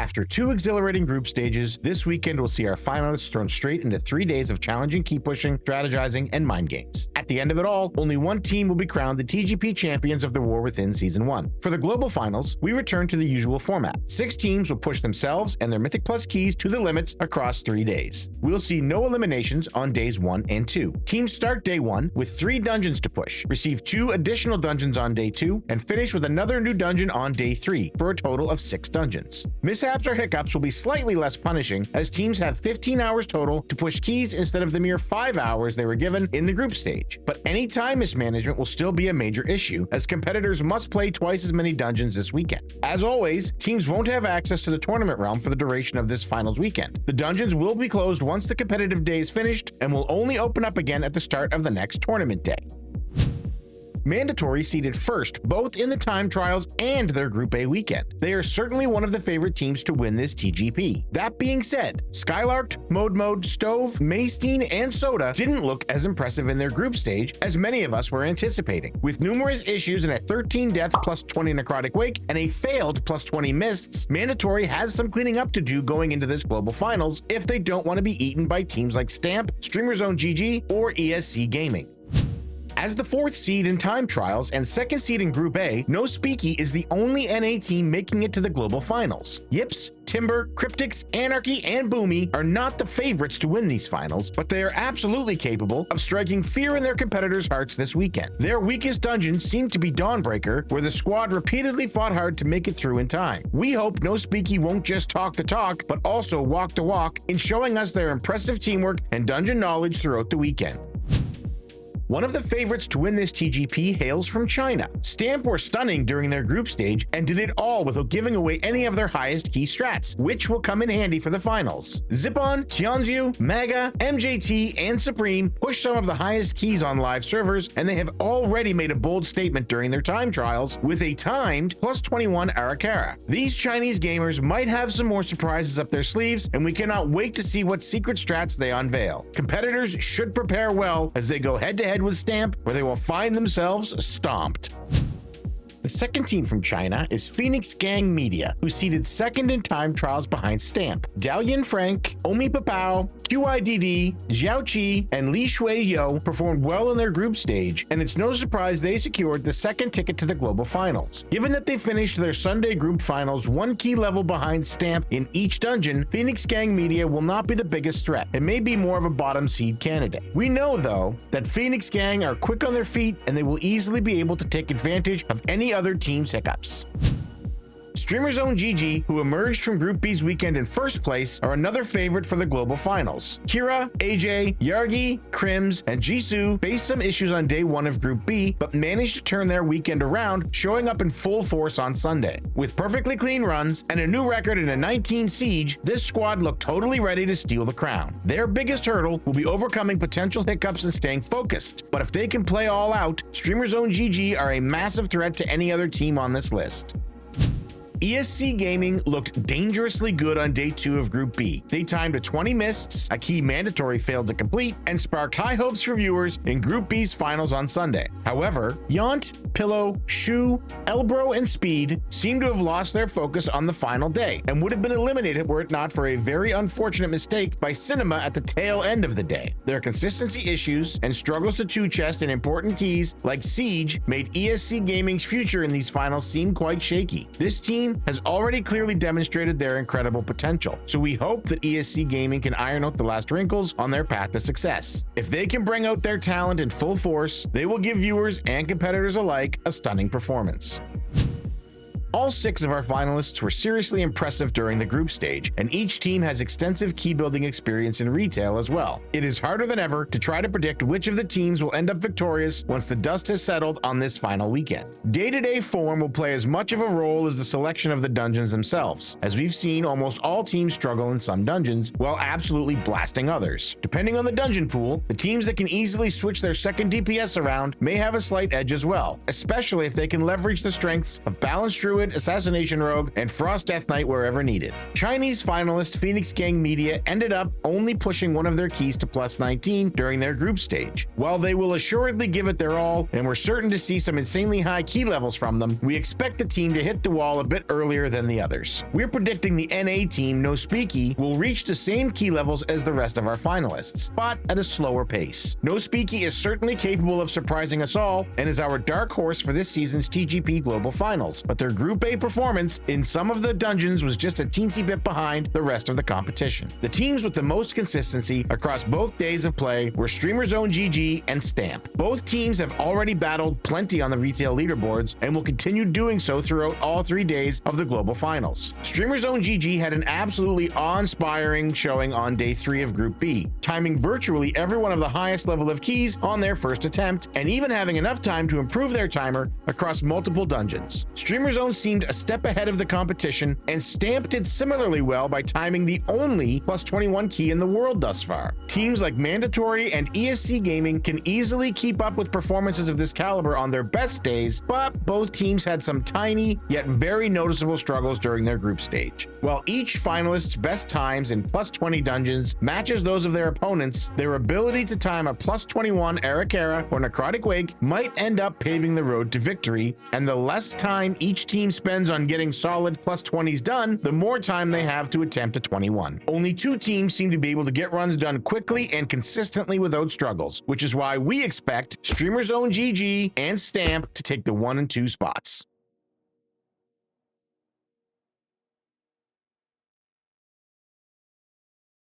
After 2 exhilarating group stages, this weekend will see our finalists thrown straight into 3 days of challenging key pushing, strategizing, and mind games. At the end of it all, only one team will be crowned the TGP champions of the War Within Season 1. For the global finals, we return to the usual format. 6 teams will push themselves and their Mythic Plus keys to the limits across 3 days. We'll see no eliminations on days 1 and 2. Teams start day 1 with 3 dungeons to push, receive 2 additional dungeons on day 2, and finish with another new dungeon on day 3, for a total of 6 dungeons. Mishaps or hiccups will be slightly less punishing, as teams have 15 hours total to push keys instead of the mere 5 hours they were given in the group stage. But any time mismanagement will still be a major issue, as competitors must play twice as many dungeons this weekend. As always, teams won't have access to the tournament realm for the duration of this finals weekend. The dungeons will be closed once the competitive day is finished and will only open up again at the start of the next tournament day. Mandatory seeded first both in the time trials and their Group A weekend. They are certainly one of the favorite teams to win this TGP. That being said, Skylarked, Mode, Stove, Maysteen, and Soda didn't look as impressive in their group stage as many of us were anticipating. With numerous issues and a 13 death plus 20 necrotic wake and a failed plus 20 mists, Mandatory has some cleaning up to do going into this global finals if they don't want to be eaten by teams like Stamp, Streamer's Own GG, or ESC Gaming. As the 4th seed in time trials and 2nd seed in Group A, No Speaky is the only NA team making it to the global finals. Yips, Timber, Cryptics, Anarchy, and Boomy are not the favorites to win these finals, but they are absolutely capable of striking fear in their competitors' hearts this weekend. Their weakest dungeon seemed to be Dawnbreaker, where the squad repeatedly fought hard to make it through in time. We hope No Speaky won't just talk the talk, but also walk the walk in showing us their impressive teamwork and dungeon knowledge throughout the weekend. One of the favorites to win this TGP hails from China. Stamp were stunning during their group stage and did it all without giving away any of their highest key strats, which will come in handy for the finals. Zipon, Tianzu, Maga, MJT, and Supreme push some of the highest keys on live servers, and they have already made a bold statement during their time trials with a timed plus 21 Arakara. These Chinese gamers might have some more surprises up their sleeves, and we cannot wait to see what secret strats they unveil. Competitors should prepare well as they go head-to-head with Stamp, where they will find themselves stomped. The second team from China is Phoenix Gang Media, who seeded 2nd in time trials behind Stamp. Dalian Frank, Omi Papao, QIDD, Xiao Qi, and Li Shui Yo performed well in their group stage, and it's no surprise they secured the 2nd ticket to the global finals. Given that they finished their Sunday group finals 1 key level behind Stamp in each dungeon, Phoenix Gang Media will not be the biggest threat and may be more of a bottom seed candidate. We know, though, that Phoenix Gang are quick on their feet and they will easily be able to take advantage of any other team's hiccups. Streamer's Own GG, who emerged from Group B's weekend in first place, are another favorite for the global finals. Kira, AJ, Yargi, Crims, and Jisoo faced some issues on day 1 of Group B, but managed to turn their weekend around, showing up in full force on Sunday. With perfectly clean runs and a new record in a 19 siege, this squad looked totally ready to steal the crown. Their biggest hurdle will be overcoming potential hiccups and staying focused, but if they can play all out, Streamer's Own GG are a massive threat to any other team on this list. ESC Gaming looked dangerously good on day 2 of Group B. They timed a 20 mists, a key Mandatory failed to complete, and sparked high hopes for viewers in Group B's finals on Sunday. However, Yont, Pillow, Shu, Elbro, and Speed seem to have lost their focus on the final day and would have been eliminated were it not for a very unfortunate mistake by Cinema at the tail end of the day. Their consistency issues and struggles to 2-chest in important keys like Siege made ESC Gaming's future in these finals seem quite shaky. This team has already clearly demonstrated their incredible potential, so we hope that ESC Gaming can iron out the last wrinkles on their path to success. If they can bring out their talent in full force, they will give viewers and competitors alike a stunning performance. All 6 of our finalists were seriously impressive during the group stage, and each team has extensive key building experience in retail as well. It is harder than ever to try to predict which of the teams will end up victorious once the dust has settled on this final weekend. Day-to-day form will play as much of a role as the selection of the dungeons themselves, as we've seen almost all teams struggle in some dungeons while absolutely blasting others. Depending on the dungeon pool, the teams that can easily switch their 2nd DPS around may have a slight edge as well, especially if they can leverage the strengths of Balanced Druid Druid, Assassination Rogue, and Frost Death Knight wherever needed. Chinese finalist Phoenix Gang Media ended up only pushing one of their keys to plus 19 during their group stage. While they will assuredly give it their all, and we're certain to see some insanely high key levels from them, we expect the team to hit the wall a bit earlier than the others. We're predicting the NA team, No Speaky, will reach the same key levels as the rest of our finalists, but at a slower pace. No Speaky is certainly capable of surprising us all and is our dark horse for this season's TGP Global Finals, but their Group A performance in some of the dungeons was just a teensy bit behind the rest of the competition. The teams with the most consistency across both days of play were Streamer's Own GG and Stamp. Both teams have already battled plenty on the retail leaderboards and will continue doing so throughout all 3 days of the Global Finals. Streamer's Own GG had an absolutely awe-inspiring showing on day 3 of Group B, timing virtually every one of the highest level of keys on their first attempt, and even having enough time to improve their timer across multiple dungeons. Streamer's Own seemed a step ahead of the competition, and Stamp did similarly well by timing the only plus 21 key in the world thus far. Teams like Mandatory and ESC Gaming can easily keep up with performances of this caliber on their best days, but both teams had some tiny yet very noticeable struggles during their group stage. While each finalist's best times in plus 20 dungeons matches those of their opponents, their ability to time a plus 21 Arakara or Necrotic Wake might end up paving the road to victory, and the less time each team spends on getting solid plus 20s done, the more time they have to attempt a 21. Only 2 teams seem to be able to get runs done quickly and consistently without struggles, which is why we expect Streamer's Own GG and Stamp to take the 1 and 2 spots.